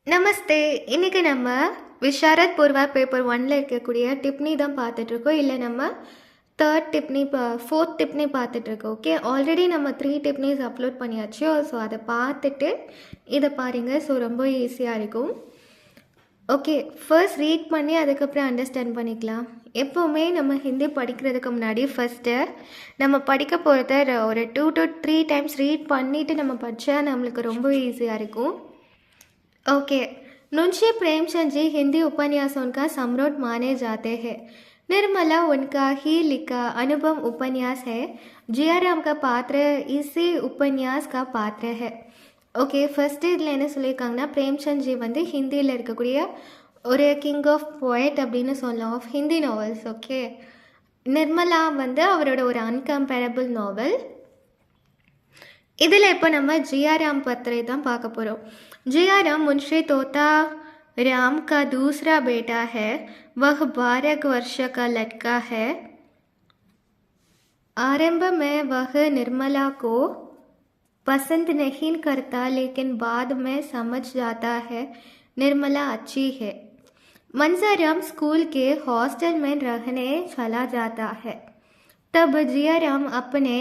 நமஸ்தே. இன்னைக்கு நம்ம விஷாரத் பூர்வா பேப்பர் 1ல இருக்கக்கூடிய டிப்னி தான் பார்த்துட்ருக்கோம். இல்லை நம்ம ஃபோர்த் டிப்னி பார்த்துட்ருக்கோம். ஓகே, ஆல்ரெடி நம்ம 3 டிப்னிஸ் அப்லோட் பண்ணியாச்சு. ஸோ அதை பார்த்துட்டு இதை பாருங்கள். ஸோ ரொம்ப ஈஸியாக இருக்கும். ஓகே, ஃபர்ஸ்ட் ரீட் பண்ணி அதுக்கப்புறம் அண்டர்ஸ்டாண்ட் பண்ணிக்கலாம். எப்போவுமே நம்ம ஹிந்தி படிக்கிறதுக்கு முன்னாடி ஃபஸ்ட்டு நம்ம படிக்க போகிறத ஒரு 2 to 3 டைம்ஸ் ரீட் பண்ணிவிட்டு நம்ம படித்தா நம்மளுக்கு ரொம்ப ஈஸியாக இருக்கும். ओके, मुंशी प्रेमचंद जी हिंदी उपन्यासों का सम्राट माने जाते हैं। निर्मला उनका ही लिखा अनुभव उपन्यास है। जियाराम का पात्र इसी उपन्यास का पात्र है. ஓகே, ஃபஸ்ட்டு இதில் என்ன சொல்லியிருக்காங்கன்னா, பிரேம்சந்த் ஜி வந்து ஹிந்தியில் இருக்கக்கூடிய ஒரு கிங் ஆஃப் போயட் அப்படின்னு சொல்லலாம், of Hindi novels. Okay, Nirmala வந்து அவரோட ஒரு அன்கம்பேரபிள் நாவல். இதில் இப்போ நம்ம ஜியாராம் பத்திரை தான் பார்க்க போகிறோம். जियाराम मुंशी तोता राम का दूसरा बेटा है। वह 12 वर्ष का लड़का है। आरंभ में वह निर्मला को पसंद नहीं करता, लेकिन बाद में समझ जाता है निर्मला अच्छी है। मंजाराम स्कूल के हॉस्टल में रहने चला जाता है। तब जियाराम अपने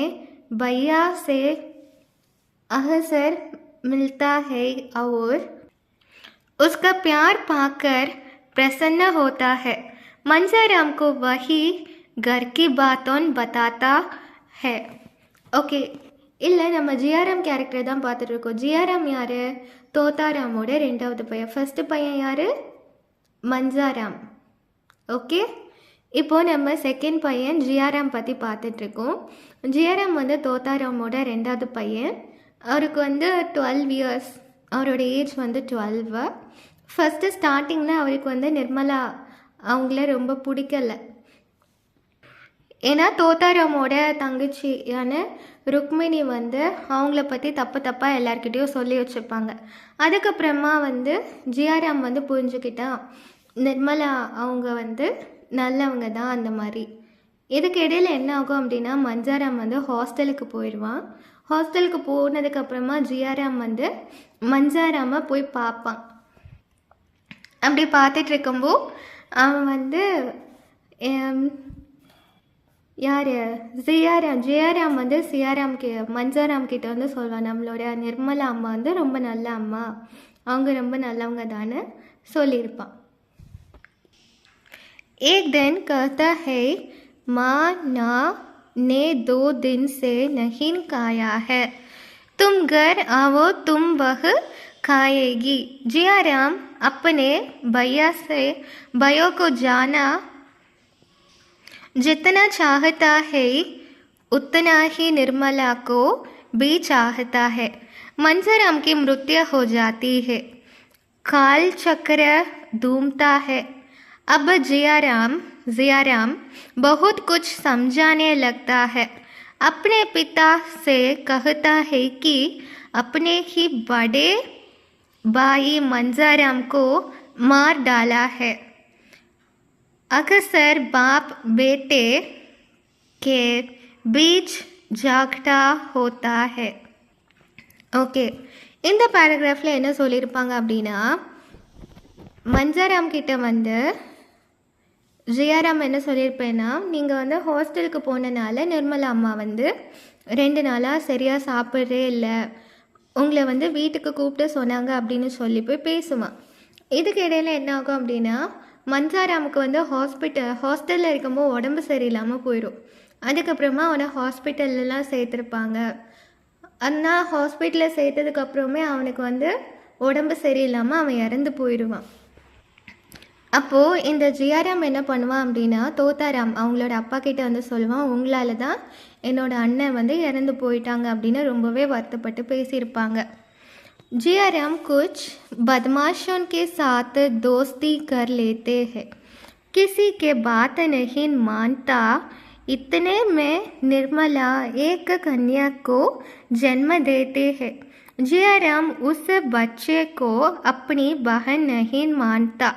भैया से अक्सर मिलता है और उसका प्यार पाकर प्रसन्न होता है। मंजाराम को वही घर की बातों बताता है. ஓகே, இல்லை நம்ம ஜியாராம் கேரக்டர் தான் பார்த்துட்ருக்கோம். ஜியாராம் யார்? தோத்தாராமோட ரெண்டாவது பையன். ஃபஸ்ட்டு பையன் யார்? மஞ்சாராம். ஓகே, இப்போது நம்ம செகண்ட் பையன் ஜியாராம் பற்றி பார்த்துட்ருக்கோம். ஜியாராம் வந்து தோத்தாராமோட ரெண்டாவது பையன். அவருக்கு வந்து 12 இயர்ஸ், அவரோட ஏஜ் வந்து 12. ஃபஸ்ட்டு ஸ்டார்டிங்கில் அவருக்கு வந்து நிர்மலா அவங்கள ரொம்ப பிடிக்கலை. ஏன்னா தோத்தாராமோட தங்கச்சியான ருக்மிணி வந்து அவங்கள பற்றி தப்பாக எல்லாருக்கிட்டேயும் சொல்லி வச்சுருப்பாங்க. அதுக்கப்புறமா வந்து ஜியாராம் வந்து புரிஞ்சுக்கிட்டான் நிர்மலா அவங்க வந்து நல்லவங்க தான் அந்த மாதிரி. இதுக்கு இடையில் என்ன ஆகும் அப்படின்னா, மஞ்சாராம் வந்து ஹாஸ்டலுக்கு போயிடுவான். ஹாஸ்டலுக்கு போனதுக்கப்புறமா ஜியாராம் வந்து மஞ்சாராமை போய் பார்ப்பான். அப்படி பார்த்துட்டு இருக்கும்போது அவன் வந்து யார்? ஜியாராம் வந்து மஞ்சாராம் கிட்ட வந்து சொல்வான், நம்மளோட நிர்மலா அம்மா வந்து ரொம்ப நல்ல அம்மா, அவங்க ரொம்ப நல்லவங்க தானே சொல்லியிருப்பான். एक दिन कहता है, माँ ना ने 2 दिन से नहीं खाया है, तुम घर आओ, तुम वह खाएगी. जियाराम अपने भैया को जाना जितना चाहता है उतना ही निर्मला को भी चाहता है. मंजाराम की मृत्यु हो जाती है, काल चक्र घूमता है. अब जियाराम बहुत कुछ समझाने लगता है. अपने पिता से कहता है कि अपने ही बड़े भाई मंजाराम को मार डाला है. अक्सर बाप बेटे के बीच झगड़ा होता है. ஓகே, இந்த பேராகிராஃபில் என்ன சொல்லியிருப்பாங்க அப்படின்னா, மஞ்சாராம் கிட்ட வந்து ஜியாராம் என்ன சொல்லியிருப்பேன்னா, நீங்கள் வந்து ஹாஸ்டலுக்கு போனனால நிர்மலா அம்மா வந்து 2 நாளாக சரியாக சாப்பிட்றே இல்லை, உங்களை வந்து வீட்டுக்கு கூப்பிட்டு சொன்னாங்க அப்படின்னு சொல்லி போய் பேசுவான். இதுக்கு இடையில் என்ன ஆகும் அப்படின்னா, மஞ்சாராமுக்கு வந்து ஹாஸ்டலில் இருக்கும்போது உடம்பு சரியில்லாமல் போயிடும். அதுக்கப்புறமா அவனை ஹாஸ்பிட்டல்லாம் சேர்த்துருப்பாங்க. ஆனால் ஹாஸ்பிட்டலில் சேர்த்ததுக்கப்புறமே அவனுக்கு வந்து உடம்பு சரியில்லாமல் அவன் இறந்து போயிடுவான். அப்போது இந்த ஜியாராம் என்ன பண்ணுவான் அப்படின்னா, தோத்தாராம் அவங்களோட அப்பா கிட்டே வந்து சொல்லுவான், உங்களால் தான் என்னோட அண்ணன் வந்து இறந்து போயிட்டாங்க அப்படின்னு ரொம்பவே வருத்தப்பட்டு பேசியிருப்பாங்க. जियाराम कुछ बदमाशों के साथ दोस्ती कर लेते हैं, किसी के बात नहीं मानता. इतने में निर्मला एक कन्या को जन्म देते हैं. जियाराम उस बच्चे को अपनी बहन नहीं मानता,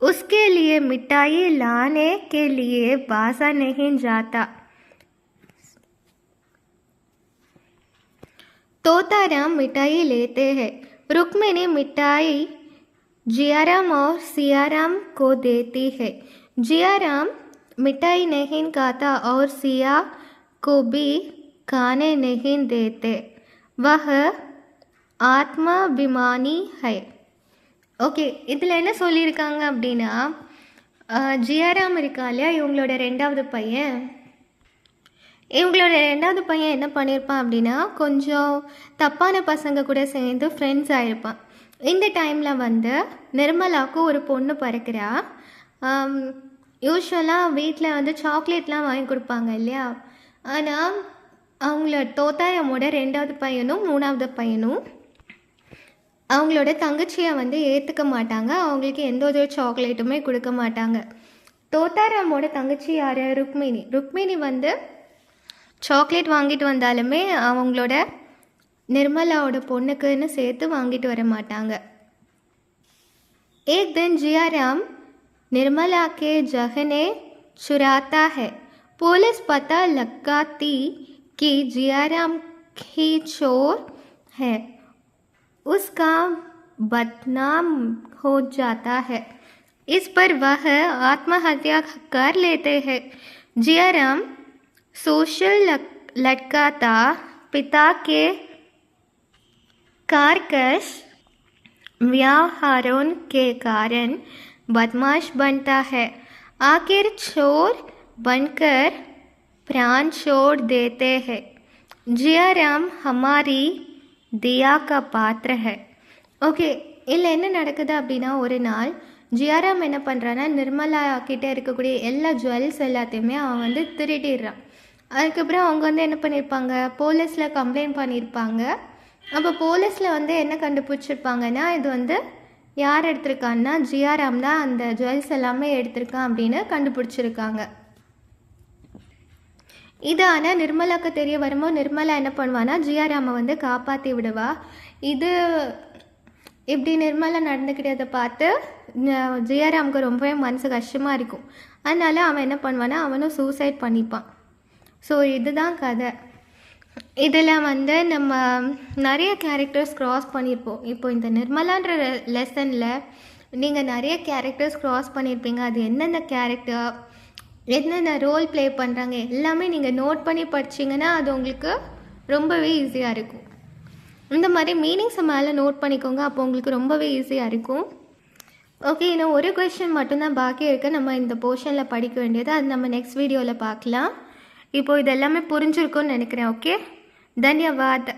उसके लिए मिठाई लाने के लिए बाजार नहीं जाता. तोताराम मिठाई लेते हैं, रुक्मिणी मिठाई जियाराम और सियाराम को देती है। जियाराम मिठाई नहीं खाता और सिया को भी खाने नहीं देते। वह ஆத்மாபிமானி ஹை. ஓகே, இதில் என்ன சொல்லியிருக்காங்க அப்படின்னா, ஜியாராம் இருக்கா இல்லையா, இவங்களோட ரெண்டாவது பையன் என்ன பண்ணியிருப்பான் அப்படின்னா, கொஞ்சம் தப்பான பசங்க கூட சேர்ந்து ஃப்ரெண்ட்ஸ் ஆகிருப்பான். இந்த டைமில் வந்து நிர்மலாவுக்கு ஒரு பொண்ணு பிறக்கிறா. யூஸ்வலாக வீட்டில் வந்து சாக்லேட்லாம் வாங்கி கொடுப்பாங்க இல்லையா, ஆனால் அவங்கள தோத்தாயமோட ரெண்டாவது பையனும் மூணாவது பையனும் அவங்களோட தங்கச்சியை வந்து ஏற்றுக்க மாட்டாங்க. அவங்களுக்கு எந்த ஒரு சாக்லேட்டுமே கொடுக்க மாட்டாங்க. தோத்தாராமோட தங்கச்சி யார்? ருக்மிணி வந்து சாக்லேட் வாங்கிட்டு வந்தாலுமே அவங்களோட நிர்மலாவோட பொண்ணுக்குன்னு சேர்த்து வாங்கிட்டு வர மாட்டாங்க. एक दिन जियाराम निर्मला के गहने चुराता है। पुलिस पता लगाती कि जियाराम ही चोर है। उसका बदनाम हो जाता है। इस पर वह आत्महत्या कर लेते हैं। जियाराम सोशल लड़का था। पिता के कारकश व्यवहारों के कारण बदमाश बनता है। आखिर चोर बनकर प्राण छोड़ देते हैं। जियाराम हमारी दिया का पात्र है. ஓகே, இல்லை என்ன நடக்குது அப்படின்னா, ஒரு நாள் ஜியாராம் என்ன பண்ணுறான்னா, நிர்மலா கிட்டே இருக்கக்கூடிய எல்லா ஜுவல்ஸ் எல்லாத்தையுமே அவன் வந்து திருடிடுறான். அதுக்கப்புறம் அவங்க வந்து என்ன பண்ணியிருப்பாங்க, போலீஸில் கம்ப்ளைண்ட் பண்ணியிருப்பாங்க. அப்போ போலீஸில் வந்து என்ன கண்டுபிடிச்சிருப்பாங்கன்னா, இது வந்து யார் எடுத்திருக்கான்னா ஜியாராம் தான் அந்த ஜுவல்ஸ் எல்லாமே எடுத்திருக்கான் அப்படின்னு கண்டுபிடிச்சிருக்காங்க. இது ஆனால் நிர்மலாவுக்கு தெரிய வரும்போது நிர்மலா என்ன பண்ணுவான்னா, ஜியாராமை வந்து காப்பாற்றி விடுவா. இது இப்படி நிர்மலா நடந்துக்கிட்டதை பார்த்து ஜியாராமுக்கு ரொம்பவே மனசு கஷ்டமாக இருக்கும். அதனால் அவன் என்ன பண்ணுவான்னா, அவனும் சூசைட் பண்ணிப்பான். ஸோ இதுதான் கதை. இதில் வந்து நம்ம நிறைய கேரக்டர்ஸ் க்ராஸ் பண்ணியிருப்போம். இப்போ இந்த நிர்மலான்ற லெசனில் நீங்கள் நிறைய கேரக்டர்ஸ் க்ராஸ் பண்ணியிருப்பீங்க. அது என்னென்ன கேரக்டர், என்னென்ன ரோல் ப்ளே பண்ணுறாங்க எல்லாமே நீங்கள் நோட் பண்ணி படிச்சிங்கன்னா அது உங்களுக்கு ரொம்பவே ஈஸியாக இருக்கும். இந்த மாதிரி மீனிங்ஸை மேலே நோட் பண்ணிக்கோங்க, அப்போ உங்களுக்கு ரொம்பவே ஈஸியாக இருக்கும். ஓகே, இன்னும் ஒரு கொஸ்டின் மட்டும்தான் பாக்கி இருக்குது. நம்ம இந்த போர்ஷனில் படிக்க வேண்டியது, அது நம்ம நெக்ஸ்ட் வீடியோவில் பார்க்கலாம். இப்போது இது எல்லாமே புரிஞ்சிருக்கும்னு நினைக்கிறேன். ஓகே, தன்யவாத்.